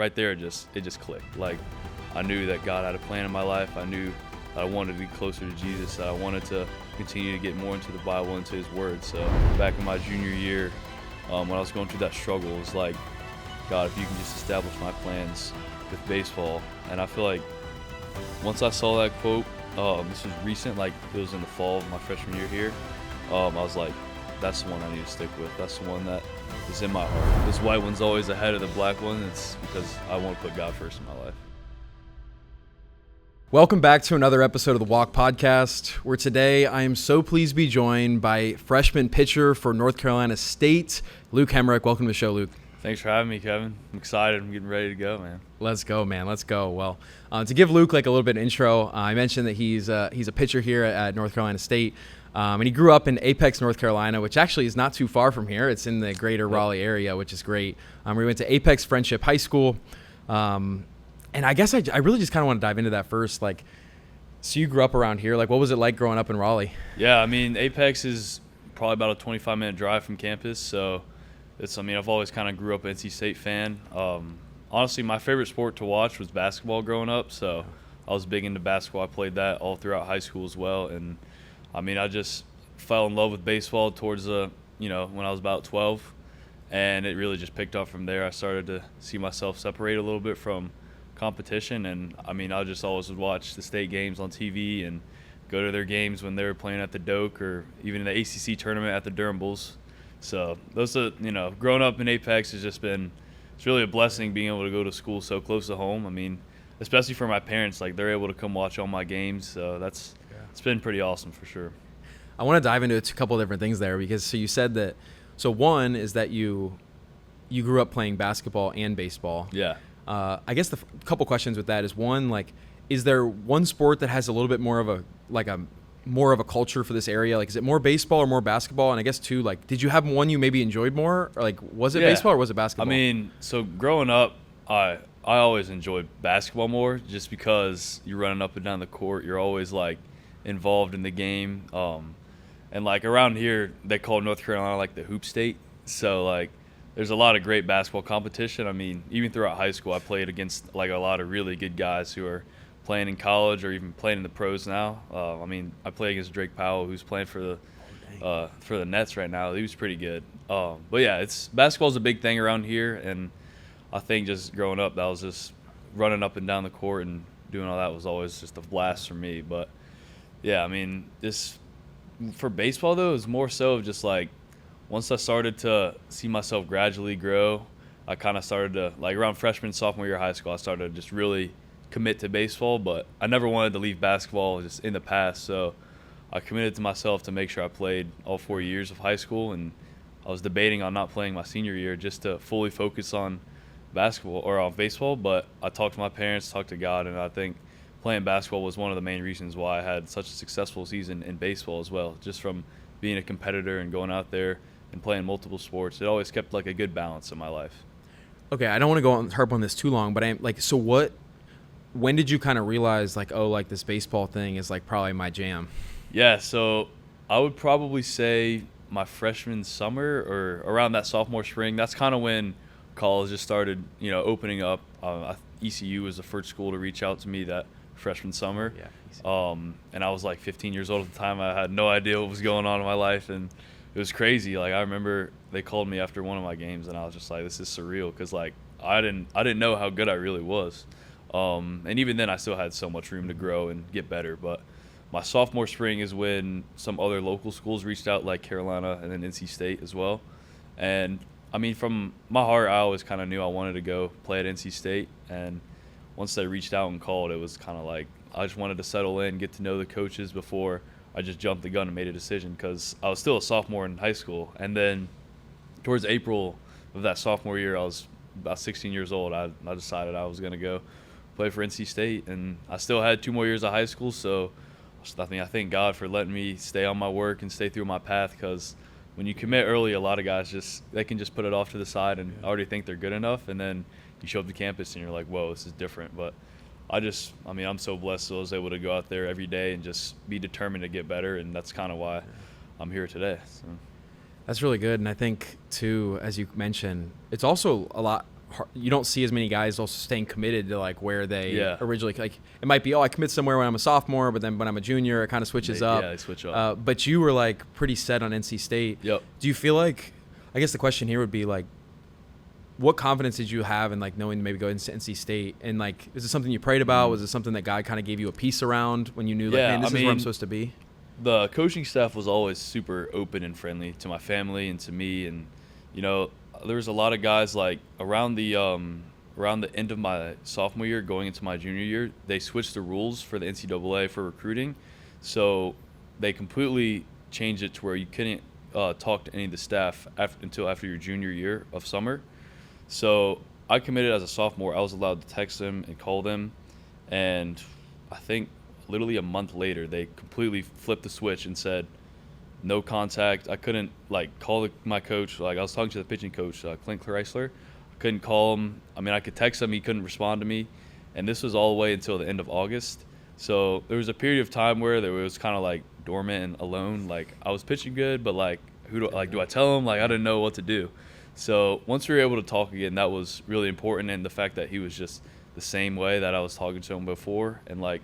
right there, it just clicked. Like, I knew that God had a plan in my life. I knew that I wanted to be closer to Jesus, that I wanted to continue to get more into the Bible, into His Word. So back in my junior year, when I was going through that struggle, it was like, God, if you can just establish my plans with baseball. And I feel like once I saw that quote, this was recent, like it was in the fall of my freshman year here, I was like, that's the one I need to stick with. That's the one that is in my heart. This white one's always ahead of the black one. It's because I want to put God first in my life. Welcome back to another episode of the Walk Podcast, where today I am so pleased to be joined by freshman pitcher for North Carolina State, Luke Hemric. Welcome to the show, Luke. Thanks for having me, Kevin. I'm excited. I'm getting ready to go, man. Let's go, man. Let's go. Well, to give Luke like a little bit of intro, I mentioned that he's a pitcher here at North Carolina State, and he grew up in Apex, North Carolina, which actually is not too far from here. It's in the greater Raleigh area, which is great. We went to Apex Friendship High School, and I guess I really just kind of want to dive into that first. Like, so you grew up around here. Like, what was it like growing up in Raleigh? Yeah, I mean, Apex is probably about a 25-minute drive from campus, so I've always kind of grew up an NC State fan. Honestly, my favorite sport to watch was basketball growing up, so I was big into basketball. I played that all throughout high school as well, and I mean, I just fell in love with baseball towards when I was about 12, and it really just picked up from there. I started to see myself separate a little bit from competition, and I mean, I just always would watch the state games on TV and go to their games when they were playing at the Doak or even in the ACC tournament at the Durham Bulls. So those are, growing up in Apex has just been, it's really a blessing being able to go to school so close to home. I mean, especially for my parents, like they're able to come watch all my games. So it's been pretty awesome for sure. I want to dive into a couple of different things there because so you said that, so one is that you grew up playing basketball and baseball. Yeah. I guess the couple questions with that is one, like, is there one sport that has a little bit more of a culture for this area? Like, is it more baseball or more basketball? And I guess two, like, did you have one you maybe enjoyed more? Or like, was it baseball or was it basketball? I mean, so growing up, I always enjoyed basketball more just because you're running up and down the court. You're always like involved in the game. And like around here, they call North Carolina like the hoop state. So like, there's a lot of great basketball competition. I mean, even throughout high school, I played against like a lot of really good guys who are playing in college or even playing in the pros now. I mean, I played against Drake Powell, who's playing for the Nets right now. He was pretty good. But yeah, basketball's a big thing around here, and I think just growing up, that was just running up and down the court and doing all that was always just a blast for me. But yeah, I mean, for baseball though, it's more so of just like once I started to see myself gradually grow, I kind of started to, like around freshman, sophomore year of high school, I started to just really commit to baseball, but I never wanted to leave basketball just in the past, so I committed to myself to make sure I played all 4 years of high school, and I was debating on not playing my senior year just to fully focus on basketball or on baseball, but I talked to my parents, talked to God, and I think playing basketball was one of the main reasons why I had such a successful season in baseball as well, just from being a competitor and going out there and playing multiple sports. It always kept like a good balance in my life. Okay, I don't want to go on harp on this too long, but I'm like, so when did you kind of realize like, oh, like this baseball thing is like probably my jam? Yeah, so I would probably say my freshman summer or around that sophomore spring. That's kind of when college just started, opening up. ECU was the first school to reach out to me that freshman summer. Yeah. And I was like 15 years old at the time. I had no idea what was going on in my life, and it was crazy. Like I remember they called me after one of my games, and I was just like, this is surreal because like I didn't know how good I really was. And even then, I still had so much room to grow and get better. But my sophomore spring is when some other local schools reached out, like Carolina and then NC State as well. And, I mean, from my heart, I always kind of knew I wanted to go play at NC State. And once they reached out and called, it was kind of like I just wanted to settle in, get to know the coaches before I just jumped the gun and made a decision because I was still a sophomore in high school. And then towards April of that sophomore year, I was about 16 years old. I decided I was going to go play for NC State, and I still had 2 more years of high school, so I thank God for letting me stay on my work and stay through my path, because when you commit early, a lot of guys they can just put it off to the side and already think they're good enough, and then you show up to campus and you're like, whoa, this is different. But I'm so blessed that I was able to go out there every day and just be determined to get better, and that's kind of why I'm here today. So. That's really good, and I think too, as you mentioned, it's also a lot you don't see as many guys also staying committed to like where they originally, like it might be, I commit somewhere when I'm a sophomore, but then when I'm a junior, it kind of switches up. Yeah, they switch up. But you were like pretty set on NC State. Yep. Do you feel like, I guess the question here would be like, what confidence did you have in like knowing to maybe go into NC State? And like, is it something you prayed about? Was it something that God kind of gave you a peace around when you knew like, man, this is where I'm supposed to be? The coaching staff was always super open and friendly to my family and to me. And, you know, there was a lot of guys like around the end of my sophomore year going into my junior year, they switched the rules for the NCAA for recruiting. So they completely changed it to where you couldn't talk to any of the staff until after your junior year of summer. So I committed as a sophomore. I was allowed to text them and call them. And I think literally a month later, they completely flipped the switch and said, no contact. I couldn't like call my coach. Like I was talking to the pitching coach, Clint Chrysler. I couldn't call him. I mean, I could text him. He couldn't respond to me. And this was all the way until the end of August. So there was a period of time where there was kind of like dormant and alone. Like I was pitching good, but like do I tell him? Like I didn't know what to do. So once we were able to talk again, that was really important. And the fact that he was just the same way that I was talking to him before. And like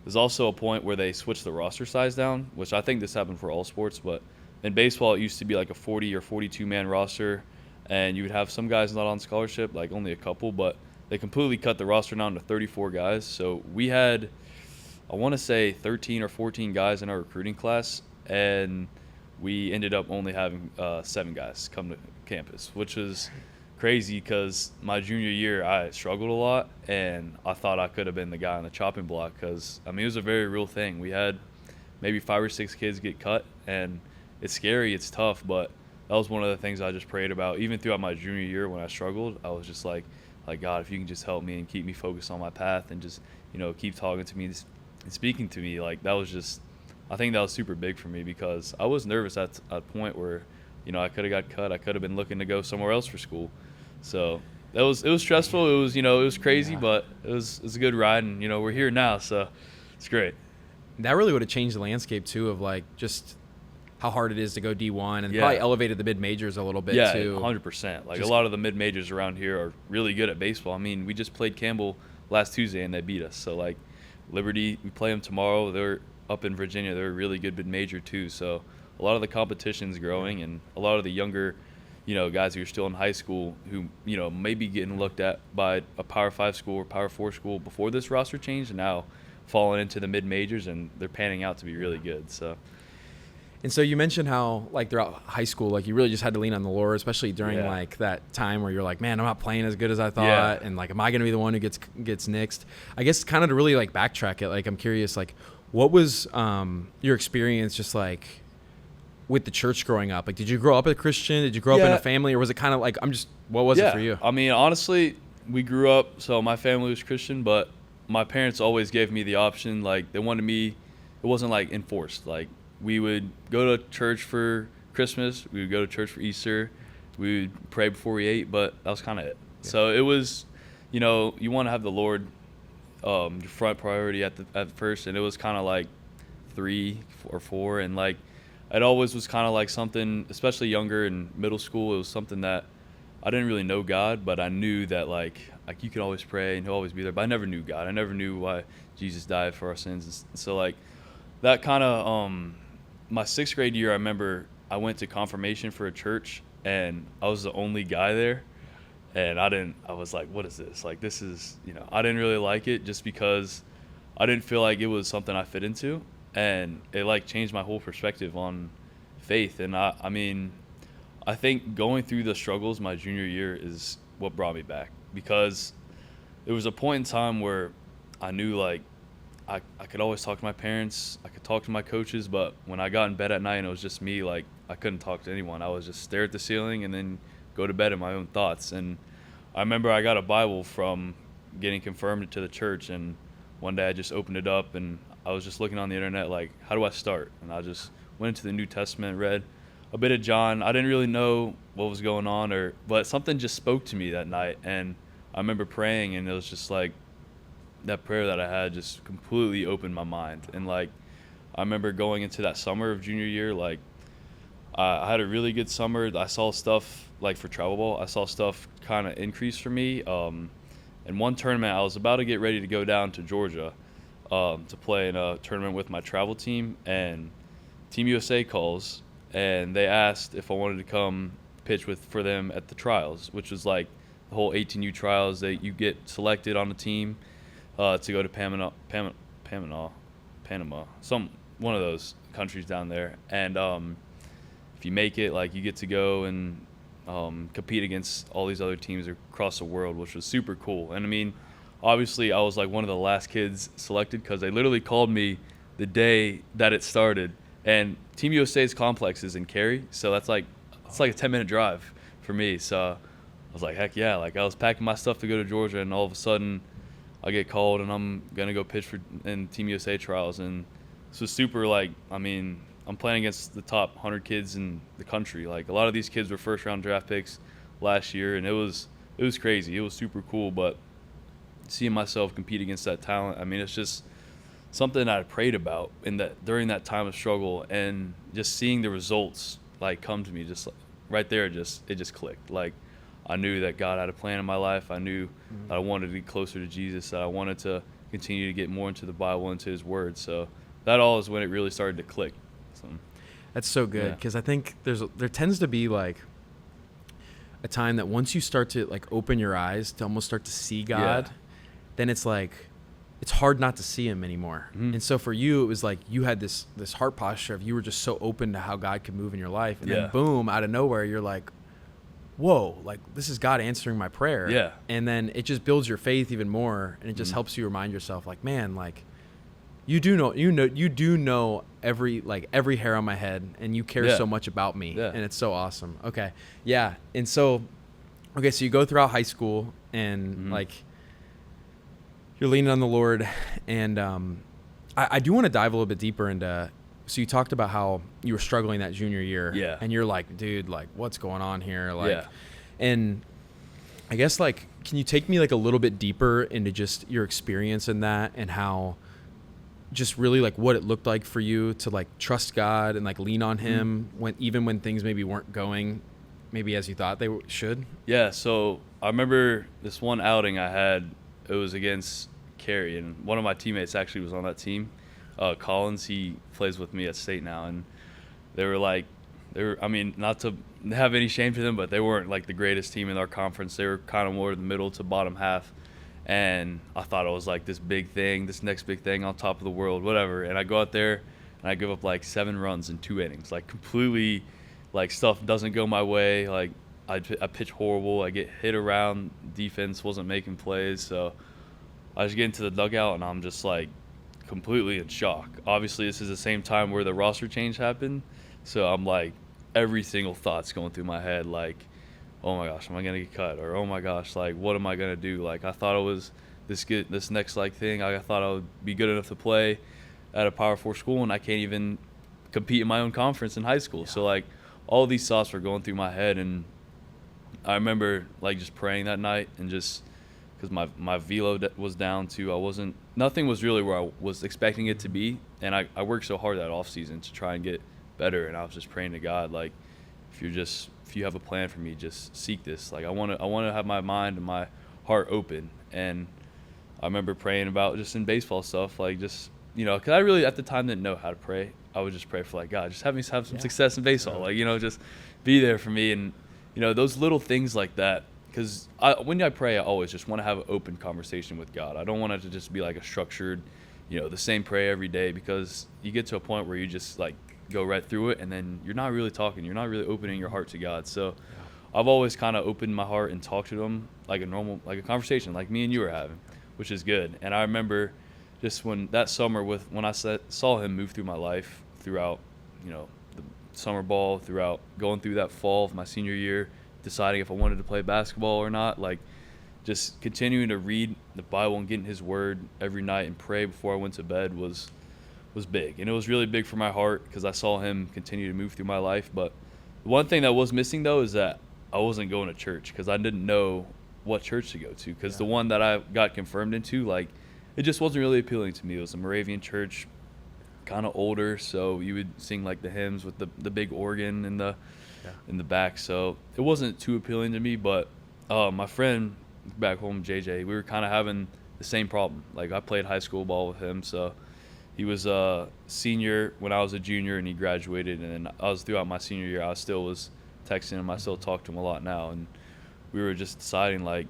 there's also a point where they switched the roster size down, which I think this happened for all sports. But in baseball, it used to be like a 40 or 42-man roster. And you would have some guys not on scholarship, like only a couple. But they completely cut the roster down to 34 guys. So we had, I want to say 13 or 14 guys in our recruiting class. And we ended up only having 7 guys come to campus, which is crazy because my junior year I struggled a lot and I thought I could have been the guy on the chopping block because, I mean, it was a very real thing. We had maybe 5 or 6 kids get cut and it's scary, it's tough, but that was one of the things I just prayed about. Even throughout my junior year when I struggled, I was just like God, if you can just help me and keep me focused on my path and just, you know, keep talking to me and speaking to me, like that was just, I think that was super big for me because I was nervous at a point where, you know, I could have got cut. I could have been looking to go somewhere else for school. So it was stressful. It was, you know, it was crazy, but it was a good ride. And, you know, we're here now. So it's great. That really would have changed the landscape too of like just how hard it is to go D1 and probably elevated the mid majors a little bit too. 100%. Like a lot of the mid majors around here are really good at baseball. I mean, we just played Campbell last Tuesday and they beat us. So like Liberty, we play them tomorrow. They're up in Virginia. They're a really good mid major too. So a lot of the competition's growing and a lot of the younger, you know, guys who are still in high school who, you know, may be getting looked at by a Power 5 school or Power 4 school before this roster change and now falling into the mid majors and they're panning out to be really good. So. And so you mentioned how like throughout high school, like you really just had to lean on the Lord, especially during like that time where you're like, man, I'm not playing as good as I thought. And like, am I going to be the one who gets nixed? I guess kind of to really like backtrack it. Like, I'm curious, like what was your experience just like with the church growing up? Like, did you grow up a Christian? Did you grow up in a family, or was it kind of like, what was it for you? I mean, honestly, we grew up, so my family was Christian, but my parents always gave me the option. Like, they wanted me, it wasn't like enforced. Like, we would go to church for Christmas, we would go to church for Easter, we would pray before we ate, but that was kind of it. Yeah. So it was, you know, you want to have the Lord your front priority at first, and it was kind of like 3 or 4, and like it always was kind of like something, especially younger in middle school, it was something that I didn't really know God, but I knew that like you could always pray and he'll always be there, but I never knew God. I never knew why Jesus died for our sins. And so like that kind of my 6th grade year, I remember I went to confirmation for a church and I was the only guy there. And I was like, what is this? Like, this is, you know, I didn't really like it just because I didn't feel like it was something I fit into. And it like changed my whole perspective on faith. And I mean, I think going through the struggles my junior year is what brought me back, because there was a point in time where I knew like I could always talk to my parents, I could talk to my coaches, but when I got in bed at night and it was just me, like I couldn't talk to anyone. I was just stare at the ceiling and then go to bed in my own thoughts. And I remember I got a Bible from getting confirmed to the church, and one day I just opened it up and I was just looking on the internet like, how do I start? And I just went into the New Testament, read a bit of John. I didn't really know what was going on, but something just spoke to me that night. And I remember praying, and it was just like that prayer that I had just completely opened my mind. And like I remember going into that summer of junior year, like I had a really good summer. I saw stuff like for travel ball. I saw stuff kind of increase for me. In one tournament, I was about to get ready to go down to Georgia to play in a tournament with my travel team, and Team USA calls, and they asked if I wanted to come pitch for them at the trials, which was like the whole 18U trials that you get selected on the team to go to Panama, one of those countries down there, and if you make it, like, you get to go and compete against all these other teams across the world, which was super cool. And I mean, obviously, I was like one of the last kids selected because they literally called me the day that it started. And Team USA's complex is in Cary, so it's like a 10-minute drive for me. So I was like, heck yeah! Like, I was packing my stuff to go to Georgia, and all of a sudden, I get called, and I'm gonna go pitch in Team USA trials, and this was super. Like, I mean, I'm playing against the top 100 kids in the country. Like, a lot of these kids were first-round draft picks last year, and it was crazy. It was super cool, but seeing myself compete against that talent, I mean, it's just something I prayed about during that time of struggle, and just seeing the results like come to me, just like, right there, it just clicked. Like, I knew that God had a plan in my life. I knew that I wanted to get closer to Jesus, that I wanted to continue to get more into the Bible, into His Word. So that all is when it really started to click. So, that's so good, because I think there tends to be like a time that once you start to like open your eyes to almost start to see God, then it's like it's hard not to see Him anymore. And so for you, it was like you had this heart posture of you were just so open to how God could move in your life, and then boom, out of nowhere, you're like, whoa, like, this is God answering my prayer. Yeah. And then it just builds your faith even more, and it just helps you remind yourself, like, man, like, you do know every hair on my head, and you care so much about me, and it's so awesome. Okay. Yeah. And so you go throughout high school, and like, you're leaning on the Lord, and I do want to dive a little bit deeper into. So you talked about how you were struggling that junior year, and you're like, dude, like, what's going on here? Like, and I guess, like, can you take me like a little bit deeper into just your experience in that, and how just really like what it looked like for you to like trust God and like lean on Him even when things maybe weren't going maybe as you thought they should? Yeah. So I remember this one outing I had. It was against Cary, and one of my teammates actually was on that team. Collins, he plays with me at State now, and they were, I mean, not to have any shame to them, but they weren't like the greatest team in our conference. They were kind of more the middle to bottom half, and I thought it was like this next big thing on top of the world, whatever. And I go out there and I give up like 7 runs in 2 innings, like completely, like, stuff doesn't go my way. Like, I pitch horrible. I get hit around. Defense wasn't making plays, so I just get into the dugout, and I'm just like completely in shock. Obviously, this is the same time where the roster change happened, so I'm like, every single thought's going through my head, like, oh my gosh, am I gonna get cut? Or, oh my gosh, like, what am I gonna do? Like, I thought it was this next like thing. I thought I would be good enough to play at a Power 4 school, and I can't even compete in my own conference in high school. So like, all these thoughts were going through my head, and I remember like just praying that night, and just because my velo was down to nothing was really where I was expecting it to be, and I worked so hard that off season to try and get better, and I was just praying to God, like, if you have a plan for me, just seek this. Like, I want to have my mind and my heart open. And I remember praying about just in baseball stuff, like, just, because I really at the time didn't know how to pray. I would just pray for, like, God, just have me have some success in baseball, like, just be there for me. And those little things like that, because when I pray, I always just want to have an open conversation with God. I don't want it to just be like a structured, the same prayer every day, because you get to a point where you just like go right through it, and then you're not really talking, you're not really opening your heart to God. So I've always kind of opened my heart and talked to Him like a conversation, like me and you were having, which is good. And I remember just when that summer when I saw Him move through my life throughout, the summer ball, throughout going through that fall of my senior year, deciding if I wanted to play basketball or not, like, just continuing to read the Bible and getting His Word every night and pray before I went to bed was big. And it was really big for my heart, because I saw Him continue to move through my life. But the one thing that was missing, though, is that I wasn't going to church, because I didn't know what church to go to, because the one that I got confirmed into, like, it just wasn't really appealing to me. It was a Moravian church. kind of older, so you would sing like the hymns with the big organ in the back. So it wasn't too appealing to me, but my friend back home, JJ, we were kind of having the same problem. Like I played high school ball with him, so he was a senior when I was a junior, and he graduated. And I was throughout my senior year, I still was texting him. I still talk to him a lot now, and we were just deciding like,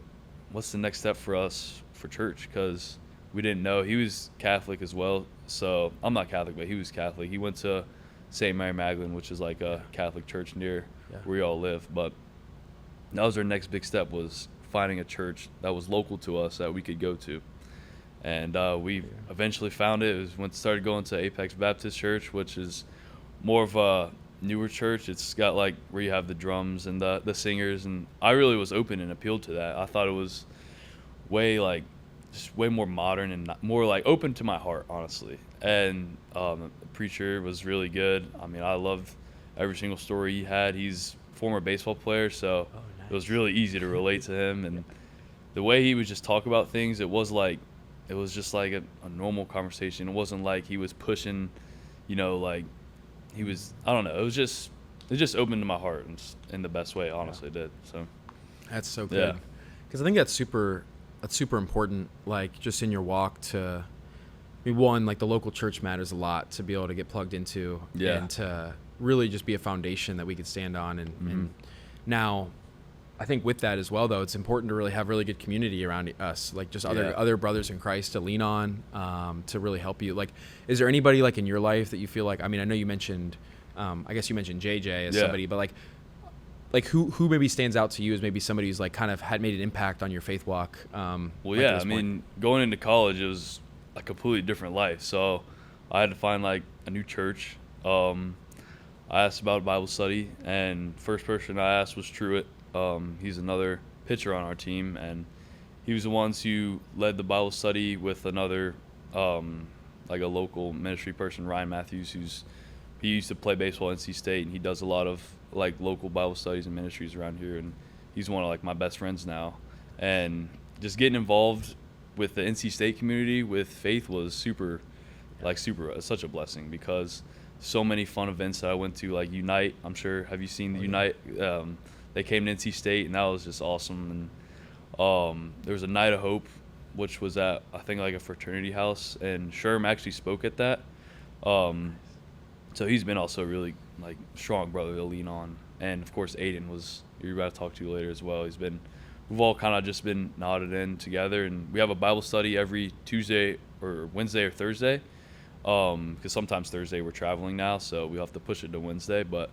what's the next step for us for church? Because we didn't know. He was Catholic as well, so I'm not Catholic, but he was Catholic. He went to St. Mary Magdalene, which is like a Catholic church near where we all live. But that was our next big step, was finding a church that was local to us that we could go to. And we eventually found it. It was started going to Apex Baptist Church, which is more of a newer church. It's got like where you have the drums and the singers, and I really was open and appealed to that. I thought it was way more modern and more like open to my heart, honestly. And the preacher was really good. I mean, I loved every single story he had. He's a former baseball player, so nice. It was really easy to relate to him. And the way he would just talk about things, it was just like a normal conversation. It wasn't like he was pushing, like he was, I don't know. It just opened to my heart in the best way, honestly, it did. So that's so good. Because I think that's super important, like just in your walk to, I mean, one, like the local church matters a lot to be able to get plugged into and to really just be a foundation that we could stand on. And now I think with that as well, though, it's important to really have really good community around us, like just other brothers in Christ to lean on, to really help you. Like, is there anybody like in your life that you feel like, I mean, I know you mentioned, I guess you mentioned JJ as somebody, but like who maybe stands out to you as maybe somebody who's like kind of had made an impact on your faith walk? I mean, going into college, it was a completely different life. So I had to find like a new church. I asked about Bible study, and first person I asked was Truett. He's another pitcher on our team, and he was the ones who led the Bible study with another, like a local ministry person, Ryan Matthews, he used to play baseball at NC State, and he does a lot of like local Bible studies and ministries around here, and he's one of like my best friends now. And just getting involved with the NC State community with faith was such a blessing, because so many fun events that I went to, like Unite. I'm sure, have you seen the Unite? They came to NC State, and that was just awesome. And there was a Night of Hope, which was at, I think, like a fraternity house, and Sherm actually spoke at that. So he's been also really like strong brother to lean on. And of course Aiden you're about to talk to later as well. We've all kind of just been knotted in together, and we have a Bible study every Tuesday or Wednesday or Thursday, because sometimes Thursday we're traveling now, so we have to push it to Wednesday. But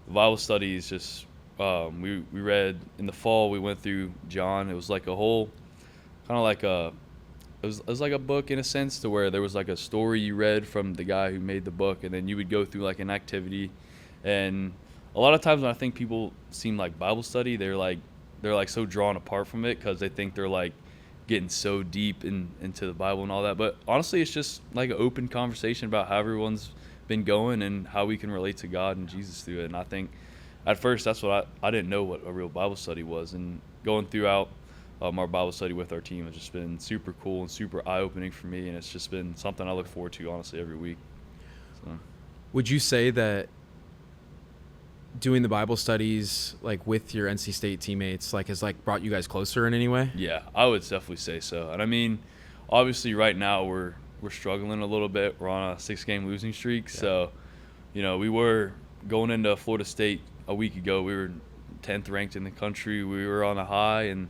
the Bible study is just, we read in the fall, we went through John. It was like a whole kind of like it was like a book in a sense, to where there was like a story you read from the guy who made the book, and then you would go through like an activity. And a lot of times when I think people seem like Bible study, they're like so drawn apart from it because they think they're like getting so deep into the Bible and all that. But honestly, it's just like an open conversation about how everyone's been going and how we can relate to God and Jesus through it. And I think at first that's what I didn't know what a real Bible study was, and going throughout our Bible study with our team has just been super cool and super eye-opening for me, and it's just been something I look forward to, honestly, every week. So. Would you say that doing the Bible studies like with your NC State teammates like has like brought you guys closer in any way? Yeah, I would definitely say so. And I mean, obviously right now we're struggling a little bit. We're on a 6-game losing streak. Yeah. So, we were going into Florida State a week ago. We were 10th ranked in the country. We were on a high, and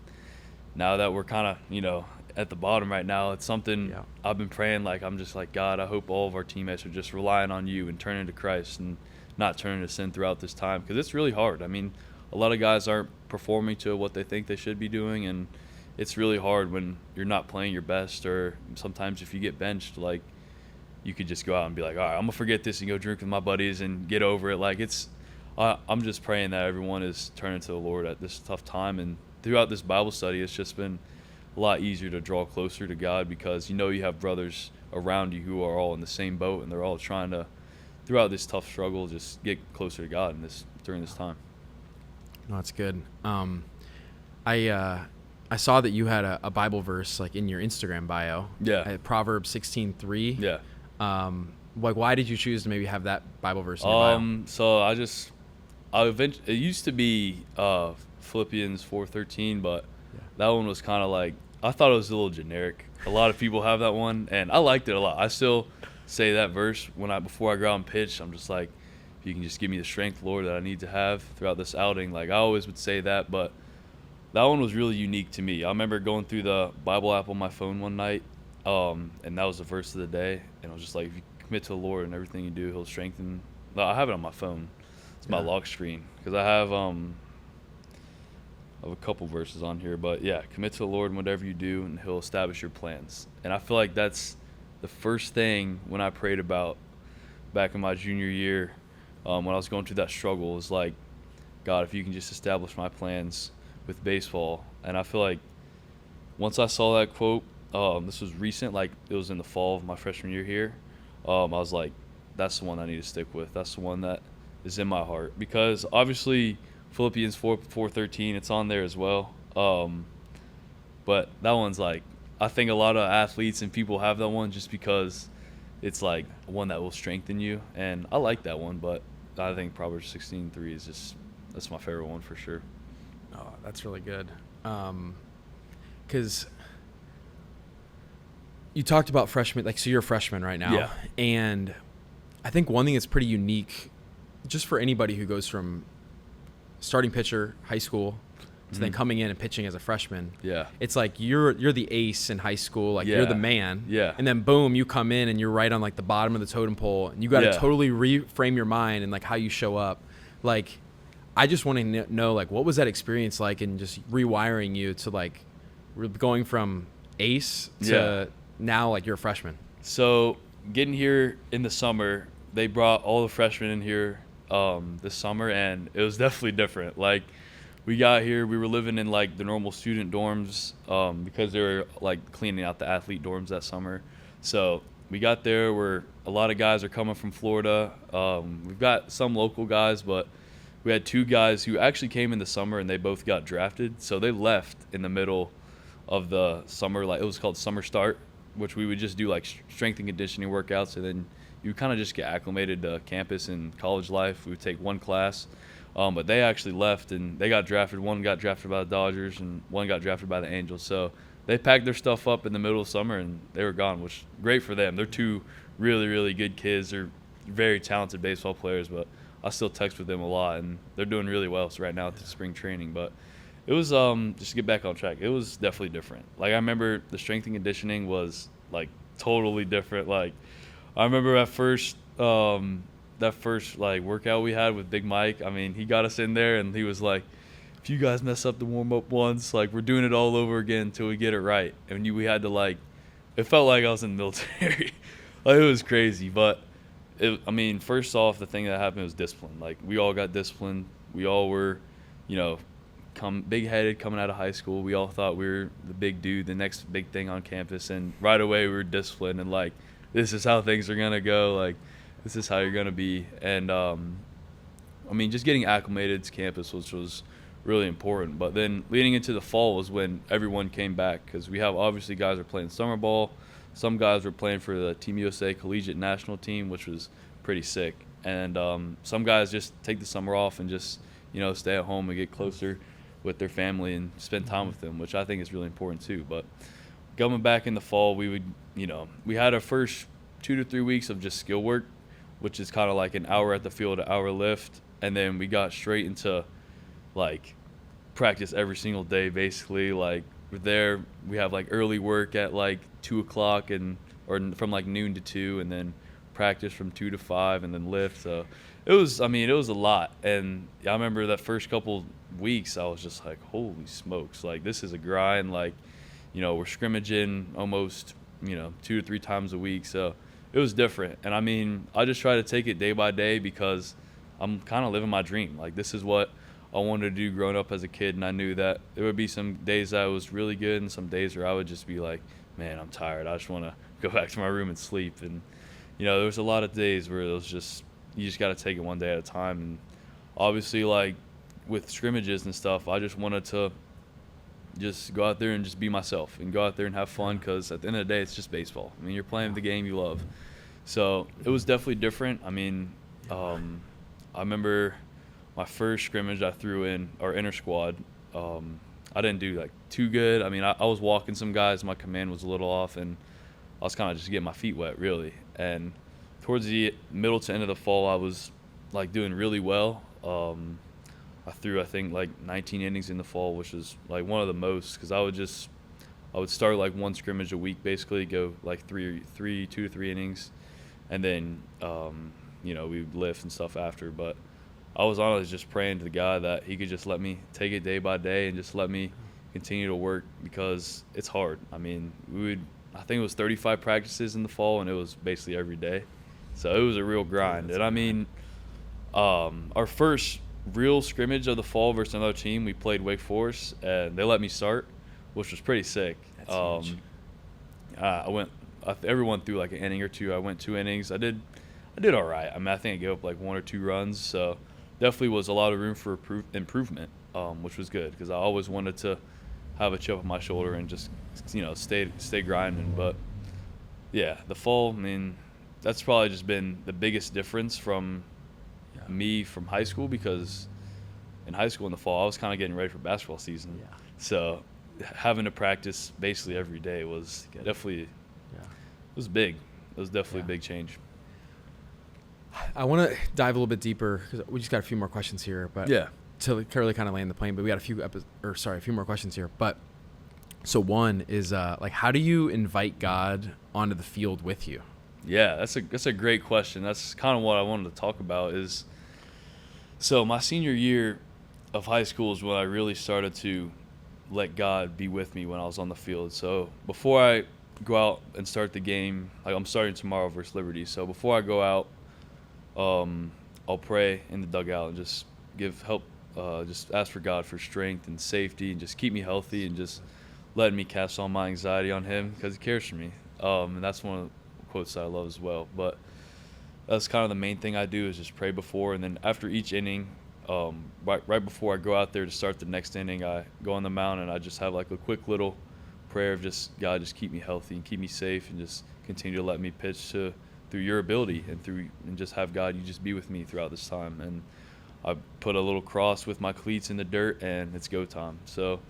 now that we're kind of, at the bottom right now, it's something I've been praying. Like, I'm just like, God, I hope all of our teammates are just relying on you and turning to Christ and not turning to sin throughout this time, because it's really hard. I mean, a lot of guys aren't performing to what they think they should be doing, and it's really hard when you're not playing your best, or sometimes if you get benched, like, you could just go out and be like, all right, I'm gonna forget this and go drink with my buddies and get over it. Like, I'm just praying that everyone is turning to the Lord at this tough time, and throughout this Bible study, it's just been a lot easier to draw closer to God, because you have brothers around you who are all in the same boat, and they're all trying to, throughout this tough struggle, just get closer to God during this time. No, that's good. I saw that you had a Bible verse like in your Instagram bio. Yeah. Proverbs 16:3. Yeah. Like, why did you choose to maybe have that Bible verse in your bio? So it used to be Philippians 4:13, but that one was kind of like, I thought it was a little generic. A lot of people have that one, and I liked it a lot. I still say that verse before I go out and pitch. I'm just like, if you can just give me the strength, Lord, that I need to have throughout this outing. Like, I always would say that, but that one was really unique to me. I remember going through the Bible app on my phone one night, and that was the verse of the day, and I was just like, if you commit to the Lord and everything you do, He'll strengthen. I have it on my phone. It's my lock screen because I have a couple verses on here, but yeah, commit to the Lord in whatever you do, and He'll establish your plans. And I feel like that's the first thing when I prayed about back in my junior year, when I was going through that struggle, is like, God, if you can just establish my plans with baseball. And I feel like once I saw that quote, this was recent, like it was in the fall of my freshman year here, I was like, that's the one I need to stick with. That's the one that is in my heart, because obviously Philippians 4:13, it's on there as well. But that one's like, I think a lot of athletes and people have that one just because it's like one that will strengthen you, and I like that one. But I think Proverbs 16:3 is just, that's my favorite one for sure. Oh, that's really good. Because you talked about freshmen, like, so you're a freshman right now. Yeah. And I think one thing that's pretty unique, just for anybody who goes from starting pitcher, high school, to then coming in and pitching as a freshman. Yeah. It's like you're the ace in high school, like you're the man. Yeah. And then boom, you come in and you're right on like the bottom of the totem pole, and you got to totally reframe your mind and like how you show up. Like, I just want to know, like, what was that experience like, and just rewiring you to like going from ace to now like you're a freshman. So getting here in the summer, they brought all the freshmen in here this summer, and it was definitely different. Like, we got here, we were living in like the normal student dorms because they were like cleaning out the athlete dorms that summer. So we got there where a lot of guys are coming from Florida. We've got some local guys, but we had two guys who actually came in the summer and they both got drafted. So they left in the middle of the summer. Like, it was called summer start, which we would just do like strength and conditioning workouts, and then you kind of just get acclimated to campus and college life. We would take one class. But they actually left, and they got drafted. One got drafted by the Dodgers, and one got drafted by the Angels. So they packed their stuff up in the middle of summer, and they were gone, which great for them. They're two really, really good kids. They're very talented baseball players, but I still text with them a lot, and they're doing really well right now through spring training. But it was, just to get back on track, it was definitely different. Like, I remember the strength and conditioning was, like, totally different. Like, I remember that first like workout we had with Big Mike. I mean, he got us in there and he was like, if you guys mess up the warm-up once, like, we're doing it all over again until we get it right. And we had to, like, it felt like I was in the military. Like, it was crazy. But first off, the thing that happened was discipline. Like, we all got disciplined. We all were, big-headed coming out of high school. We all thought we were the big dude, the next big thing on campus. And right away we were disciplined and like, this is how things are going to go. Like, this is how you're going to be. And, just getting acclimated to campus, which was really important. But then leading into the fall was when everyone came back, because we have obviously guys are playing summer ball. Some guys were playing for the Team USA collegiate national team, which was pretty sick. And some guys just take the summer off and just, stay at home and get closer with their family and spend time with them, which I think is really important too. But coming back in the fall, we would, we had our first 2 to 3 weeks of just skill work, which is kind of like an hour at the field, an hour lift. And then we got straight into, like, practice every single day, basically. Like, there we have, like, early work at, like, 2 o'clock or from, like, noon to 2, and then practice from 2 to 5, and then lift. So it was a lot. And I remember that first couple weeks, I was just like, holy smokes. Like, this is a grind. Like, we're scrimmaging almost, 2 to 3 times a week. So it was different. And I just try to take it day by day, because I'm kind of living my dream. Like, this is what I wanted to do growing up as a kid. And I knew that there would be some days that I was really good and some days where I would just be like, man, I'm tired. I just want to go back to my room and sleep. And, there was a lot of days where it was just, you just got to take it one day at a time. And obviously, like, with scrimmages and stuff, I just wanted to just go out there and just be myself and go out there and have fun, because at the end of the day, it's just baseball. You're playing the game you love. So it was definitely different. I mean, I remember my first scrimmage I threw in our inter squad. I didn't do like too good. I mean, I was walking some guys. My command was a little off, and I was kind of just getting my feet wet, really. And towards the middle to end of the fall, I was like doing really well. I threw, I think, like 19 innings in the fall, which was like one of the most, because I would start like one scrimmage a week, basically go like 2 to 3 innings, and then we would lift and stuff after. But I was honestly just praying to the God that he could just let me take it day by day and just let me continue to work, because it's hard. I mean, I think it was 35 practices in the fall, and it was basically every day. So it was a real grind. And I mean, our first real scrimmage of the fall versus another team, we played Wake Forest, and they let me start, which was pretty sick. That's huge. Everyone threw like an inning or two. I went 2 innings. I did all right. I mean, I think I gave up like 1 or 2 runs, so definitely was a lot of room for improvement, which was good, because I always wanted to have a chip on my shoulder and just stay grinding. But yeah, the fall, I mean, that's probably just been the biggest difference from me from high school, because in high school in the fall I was kind of getting ready for basketball season. Yeah. So having to practice basically every day was definitely it was big. It was definitely a big change. I want to dive a little bit deeper, because we just got a few more questions here, but to really kind of land the plane. But we got a few more questions here. But so one is like, how do you invite God onto the field with you? Yeah, that's a great question. That's kind of what I wanted to talk about. Is so my senior year of high school is when I really started to let God be with me when I was on the field. So before I go out and start the game, like I'm starting tomorrow versus Liberty. So before I go out, I'll pray in the dugout and just just ask for God for strength and safety, and just keep me healthy, and just letting me cast all my anxiety on him, because he cares for me. And that's one of the quotes that I love as well. But that's kind of the main thing I do, is just pray before, and then after each inning, right before I go out there to start the next inning, I go on the mound and I just have like a quick little prayer of just, God, just keep me healthy and keep me safe, and just continue to let me pitch through your ability, and just have God, you just be with me throughout this time. And I put a little cross with my cleats in the dirt, and it's go time. So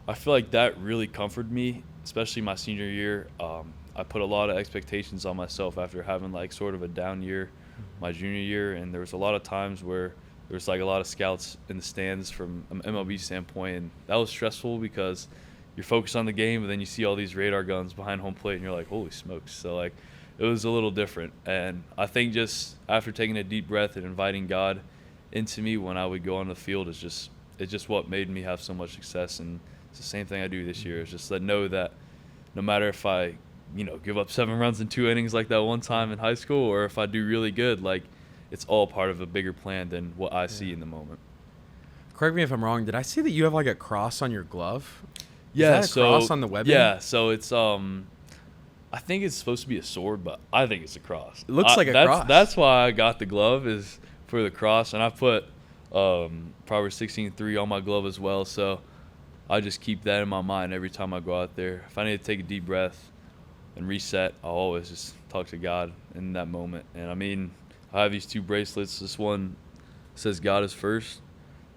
I feel like that really comforted me, especially my senior year. I put a lot of expectations on myself after having like sort of a down year my junior year, and there was a lot of times where there was like a lot of scouts in the stands from an MLB standpoint, and that was stressful, because you're focused on the game, but then you see all these radar guns behind home plate, and you're like, holy smokes. So like, it was a little different. And I think just after taking a deep breath and inviting God into me when I would go on the field, it's just what made me have so much success. And it's the same thing I do this year. It's just know that no matter if I give up 7 runs in 2 innings like that one time in high school, or if I do really good, like, it's all part of a bigger plan than what I see in the moment. Correct me if I'm wrong. Did I see that you have like a cross on your glove? Yeah, is that a cross on the webbing? Yeah, so it's I think it's supposed to be a sword, but I think it's a cross. It looks like a cross. That's why I got the glove, is for the cross, and I put Proverbs 16:3 on my glove as well. So I just keep that in my mind every time I go out there. If I need to take a deep breath and reset, I'll always just talk to God in that moment. And I mean, I have these 2 bracelets. This one says God is first,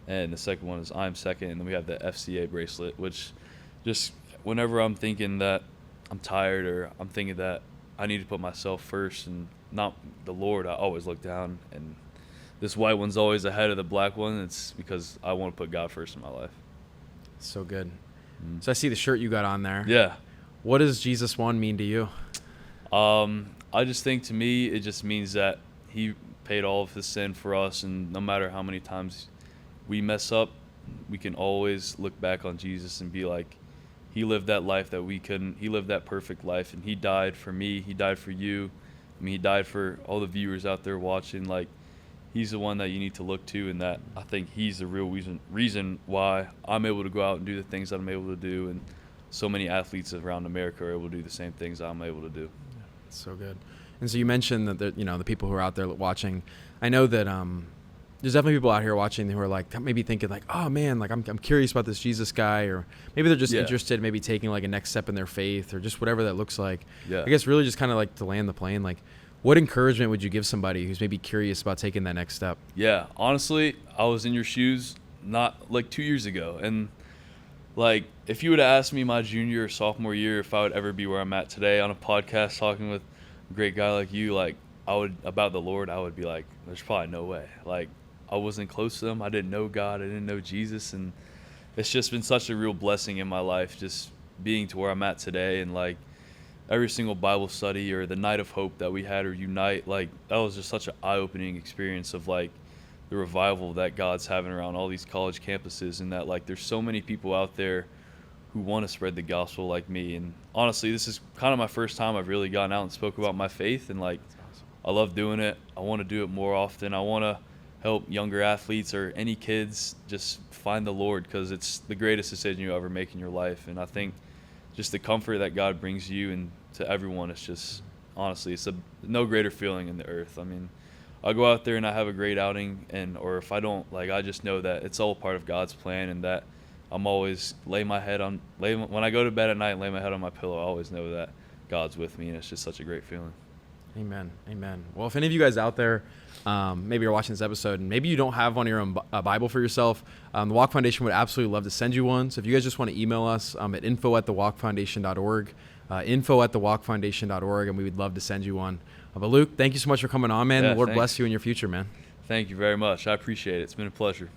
and the second one is I'm second. And then we have the FCA bracelet, which just whenever I'm thinking that I'm tired, or I'm thinking that I need to put myself first and not the Lord, I always look down, and this white one's always ahead of the black one. It's because I want to put God first in my life. So good. So I see the shirt you got on there. Yeah. What does Jesus 1 mean to you? I just think, to me, it just means that he paid all of his sin for us, and no matter how many times we mess up, we can always look back on Jesus and be like, he lived that life that we couldn't. He lived that perfect life, and he died for me. He died for you. I mean, he died for all the viewers out there watching. Like, he's the one that you need to look to, and that I think he's the real reason why I'm able to go out and do the things that I'm able to do, and so many athletes around America are able to do the same things I'm able to do. That's so good. And so you mentioned that the people who are out there watching. I know that there's definitely people out here watching who are like maybe thinking like, oh man, like I'm curious about this Jesus guy, or maybe they're just interested, maybe taking like a next step in their faith, or just whatever that looks like. Yeah. I guess really just kind of like to land the plane, like what encouragement would you give somebody who's maybe curious about taking that next step? Yeah, honestly, I was in your shoes not like 2 years ago, and like if you would have asked me my junior or sophomore year if I would ever be where I'm at today on a podcast talking with a great guy like you, like about the Lord, I would be like, there's probably no way. Like I wasn't close to him. I didn't know God. I didn't know Jesus, and it's just been such a real blessing in my life, just being to where I'm at today. And like every single Bible study or the night of hope that we had, or Unite, like that was just such an eye-opening experience of like the revival that God's having around all these college campuses, and that like there's so many people out there who want to spread the gospel like me. And honestly, this is kind of my first time I've really gotten out and spoke about my faith, and like I love doing it. I want to do it more often. I want to help younger athletes or any kids just find the Lord, because it's the greatest decision you ever make in your life. And I think just the comfort that God brings you and to everyone, it's just, honestly, it's no greater feeling in the earth. I mean, I'll go out there and I have a great outing, or if I don't, like, I just know that it's all part of God's plan, and that I'm always when I go to bed at night and lay my head on my pillow, I always know that God's with me, and it's just such a great feeling. Amen. Amen. Well, if any of you guys out there, maybe you're watching this episode and maybe you don't have one of your own Bible for yourself, the Walk Foundation would absolutely love to send you one. So if you guys just want to email us at info@thewalkfoundation.org, info@thewalkfoundation.org, and we would love to send you one. But Luke, thank you so much for coming on, man. Yeah, the Lord thanks. bless you in your future, man. Thank you very much. I appreciate it. It's been a pleasure.